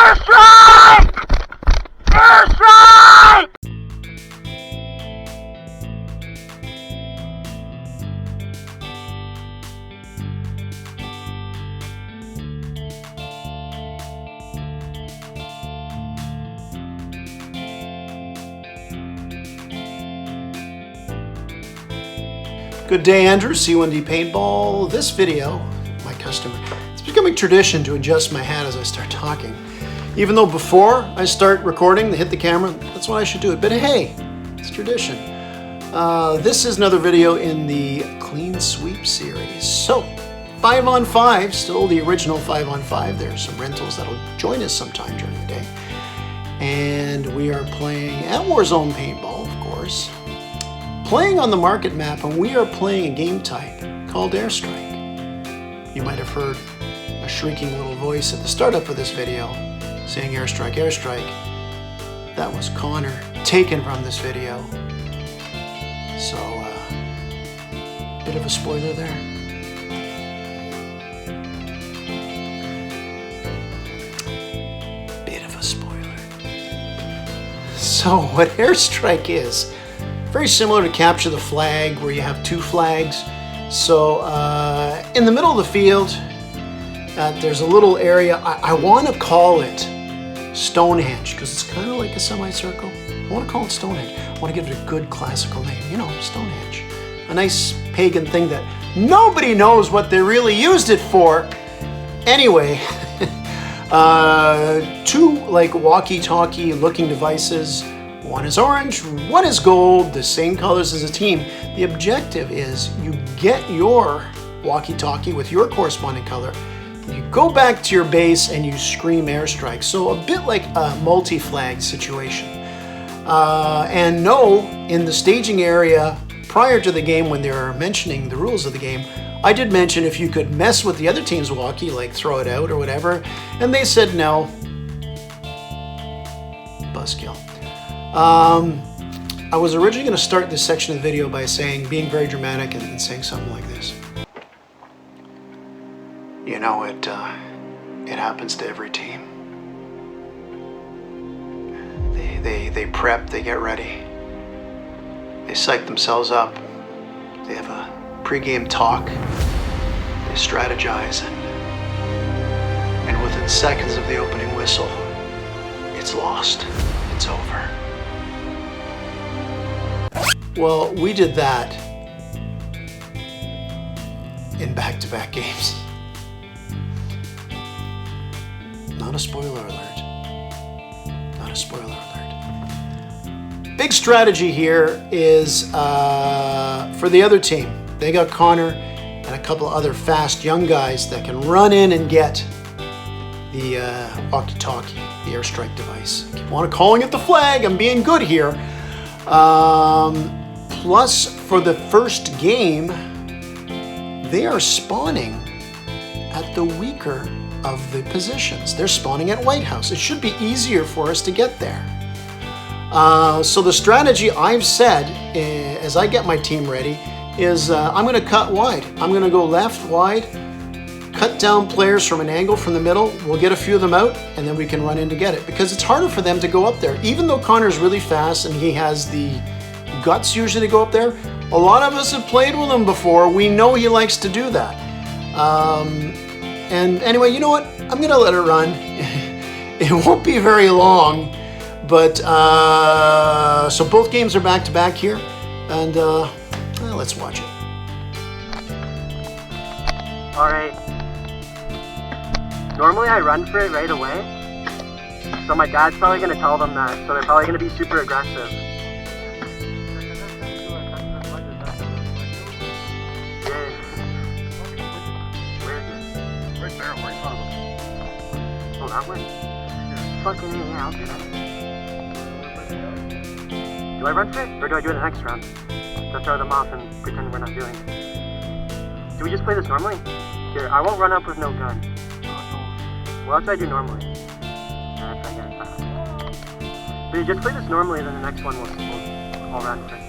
Airstrike! Airstrike! Good day, Andrew, C1D Paintball. This video, my customer, it's becoming tradition to adjust my hat as I start talking. Even though before I start recording, hit the camera, that's when I should do it. But hey, it's tradition. This is another video in the Clean Sweep series. So, 5-on-5, still the original 5-on-5. There's some rentals that'll join us sometime during the day. And we are playing at Warzone Paintball, of course. Playing on the market map, and we are playing a game type called Airstrike. You might have heard a shrieking little voice at the startup of this video saying Airstrike, Airstrike. That was Connor, taken from this video. So, bit of a spoiler there. Bit of a spoiler. So, what Airstrike is, very similar to capture the flag, where you have two flags. So in the middle of the field, there's a little area. I want to call it Stonehenge because it's kind of like a semicircle. I want to call it Stonehenge. I want to give it a good classical name, you know, Stonehenge. A nice pagan thing that nobody knows what they really used it for. Anyway, two like walkie-talkie looking devices. One is orange, one is gold, the same colors as a team. The objective is you get your walkie-talkie with your corresponding color, you go back to your base and you scream Airstrike. So a bit like a multi-flag situation. And no, in the staging area prior to the game when they were mentioning the rules of the game, I did mention if you could mess with the other team's walkie, like throw it out or whatever, and they said no. Buzzkill. I was originally going to start this section of the video by being very dramatic and saying something like this. You know, it happens to every team. They prep, they get ready, they psych themselves up, they have a pre-game talk, they strategize, and within seconds of the opening whistle, it's lost, it's over. Well, we did that in back-to-back games. Not a spoiler alert. Not a spoiler alert. Big strategy here is for the other team. They got Connor and a couple of other fast young guys that can run in and get the walkie-talkie, the Airstrike device. I keep on calling it the flag. I'm being good here. Plus, for the first game, they are spawning at the weaker of the positions. They're spawning at White House. It should be easier for us to get there. So the strategy I've said, as I get my team ready, is I'm going to cut wide. I'm going to go left wide, cut down players from an angle from the middle. We'll get a few of them out, and then we can run in to get it. Because it's harder for them to go up there. Even though Connor's really fast and he has the guts usually to go up there, a lot of us have played with him before. We know he likes to do that. And anyway, you know what? I'm going to let it run. It won't be very long. But, so both games are back-to-back here. And, well, let's watch it. Alright. Normally I run for it right away. So my dad's probably going to tell them that. So they're probably going to be super aggressive. Oh, that one? Fucking yeah, I'll do that. Do I run for it? Or do I do it the next round? To throw them off and pretend we're not doing it? Do we just play this normally? Here, I won't run up with no gun. What else do I do normally? Try and get it fast. But you just play this normally, then the next one I'll run for it.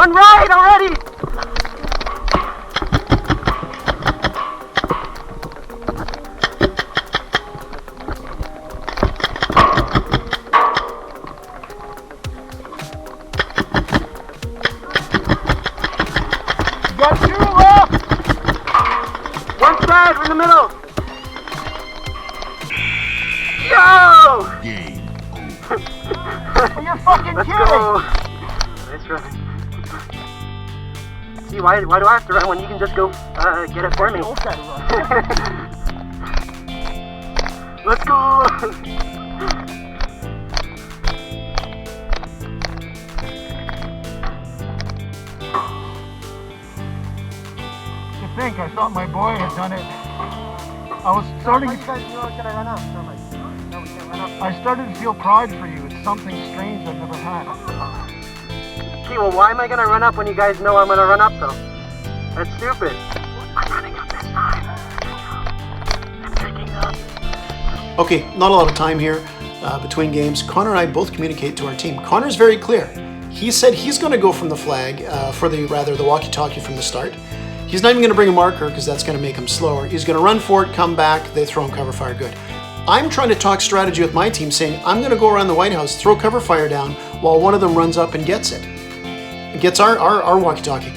One right already! Got two left! One side, we're in the middle! Yo! You're fucking Let's kidding! go! Nice run. See, why do I have to run when you can just go get it for me? Don't gotta run. Let's go! To think, I thought my boy had done it. I was starting. How you guys know can I run up? So I'm like, no, we can't run up. I started to feel pride for you. It's something strange I've never had. Okay, well, why am I gonna run up when you guys know I'm gonna run up, though? That's stupid. I'm running up this time. I'm picking up. Okay, not a lot of time here between games. Connor and I both communicate to our team. Connor's very clear. He said he's going to go from the flag, the walkie-talkie from the start. He's not even going to bring a marker because that's going to make him slower. He's going to run for it, come back, they throw him cover fire, good. I'm trying to talk strategy with my team saying, I'm going to go around the White House, throw cover fire down while one of them runs up and gets it. Gets our walkie-talkie.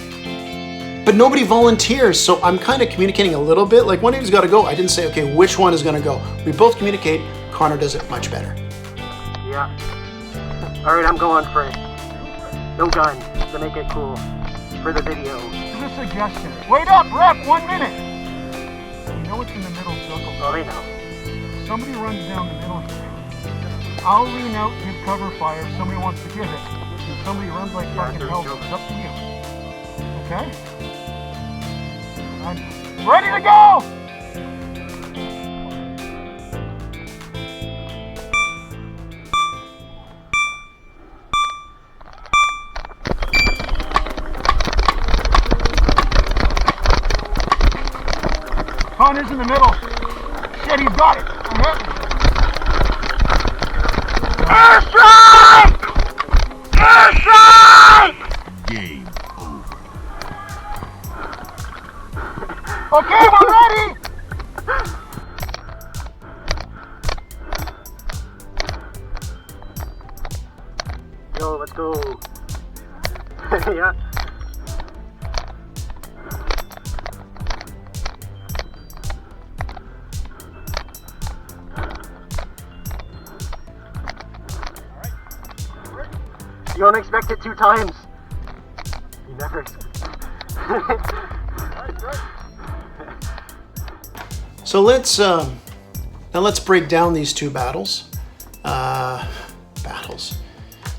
But nobody volunteers, so I'm kind of communicating a little bit. Like one of you's got to go. I didn't say, okay, which one is going to go? We both communicate. Connor does it much better. Yeah. Alright, I'm going for it. No gun, to make it cool. For the video. Here's a suggestion. Wait up, ref, 1 minute! You know it's in the middle circle. Oh, they know. Somebody runs down the middle here. I'll lean out, give cover fire if somebody wants to give it. If somebody runs like fucking hell, it's up to you. Okay? I'm ready to go! Connor's in the middle. Shit, he's got it. I'm hit. Airstrike! Airstrike! Game over. Okay, we're ready! Yo, let's go. Yeah. You don't expect it 2 times. You never expect it. So let's break down these two battles.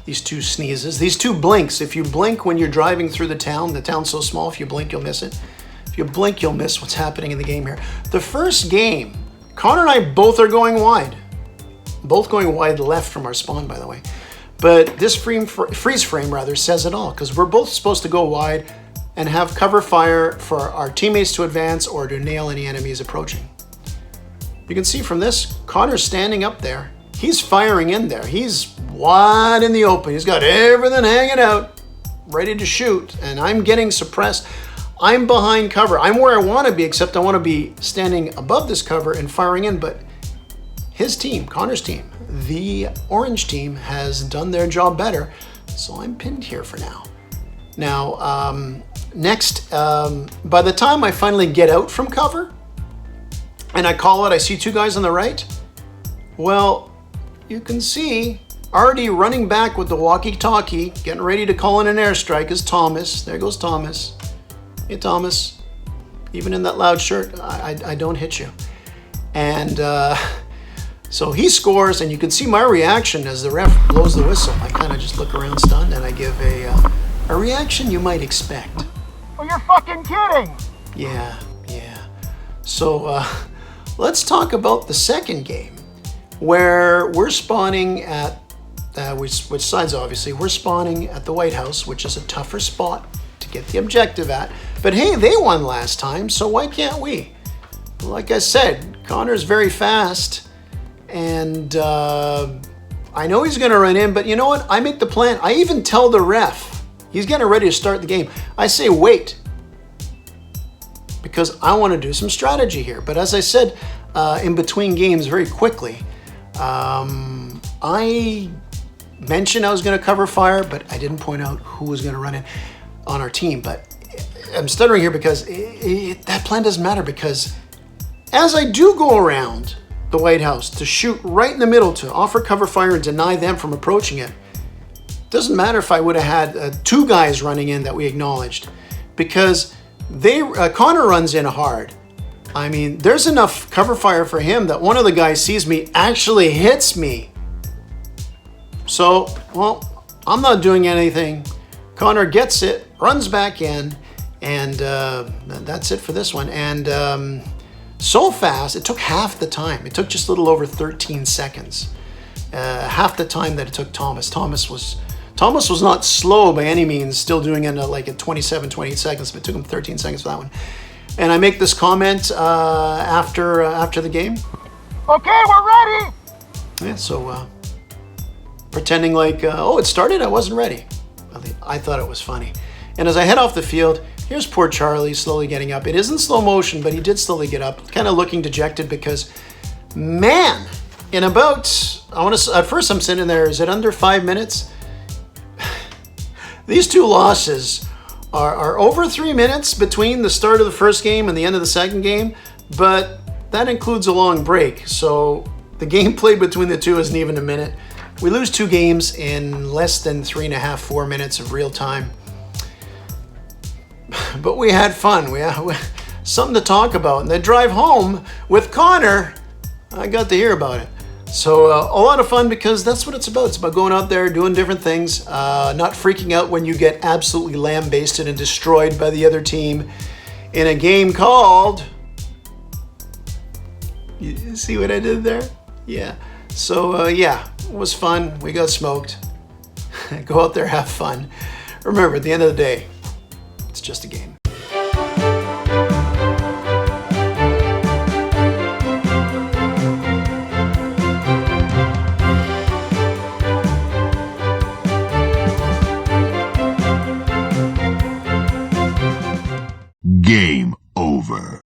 These two sneezes, these two blinks. If you blink when you're driving through the town's so small, if you blink, you'll miss it. If you blink, you'll miss what's happening in the game here. The first game, Connor and I both are going wide. Both going wide left from our spawn, by the way. But this freeze frame rather says it all, because we're both supposed to go wide and have cover fire for our teammates to advance or to nail any enemies approaching. You can see from this, Connor's standing up there. He's firing in there. He's wide in the open. He's got everything hanging out, ready to shoot, and I'm getting suppressed. I'm behind cover. I'm where I want to be, except I want to be standing above this cover and firing in, but his team, Connor's team, the orange team, has done their job better, so I'm pinned here for now. Now, next, by the time I finally get out from cover, and I call it, I see 2 guys on the right, well, you can see already running back with the walkie-talkie, getting ready to call in an airstrike is Thomas. There goes Thomas. Hey, Thomas. Even in that loud shirt, I don't hit you. And so he scores, and you can see my reaction as the ref blows the whistle. I kind of just look around stunned, and I give a reaction you might expect. Oh, you're fucking kidding! Yeah. So let's talk about the second game, where we're spawning at, which sides obviously, we're spawning at the White House, which is a tougher spot to get the objective at. But hey, they won last time, so why can't we? Like I said, Connor's very fast, and I know he's gonna run in, but you know what? I make the plan. I even tell the ref, He's getting ready to start the game. I say wait, because I want to do some strategy here. But as I said, in between games very quickly, I mentioned I was going to cover fire, but I didn't point out who was going to run in on our team. But I'm stuttering here because that plan doesn't matter, because as I do go around the White House to shoot right in the middle to offer cover fire and deny them from approaching it, doesn't matter if I would have had 2 guys running in that we acknowledged, because Connor runs in hard. I mean, there's enough cover fire for him that one of the guys sees me, actually hits me. So, well, I'm not doing anything. Connor gets it, runs back in, and that's it for this one. And so fast, it took half the time. It took just a little over 13 seconds. Half the time that it took Thomas. Thomas was not slow by any means, still doing it like at 27, 28 seconds, but it took him 13 seconds for that one. And I make this comment after the game. Okay, we're ready. Yeah, so pretending like, oh, it started, I wasn't ready. I thought it was funny. And as I head off the field, here's poor Charlie slowly getting up. It isn't slow motion, but he did slowly get up, kind of looking dejected because, man, in about, at first I'm sitting there, is it under 5 minutes? These 2 losses are over 3 minutes between the start of the first game and the end of the second game, but that includes a long break. So the game played between the 2 isn't even a minute. We lose 2 games in less than 3.5, 4 minutes of real time. But we had fun. We had something to talk about. And the drive home with Connor, I got to hear about it. So a lot of fun, because that's what it's about. It's about going out there, doing different things, not freaking out when you get absolutely lambasted and destroyed by the other team in a game called... You see what I did there? Yeah. So yeah, it was fun. We got smoked. Go out there, have fun. Remember, at the end of the day, it's just a game. Game over.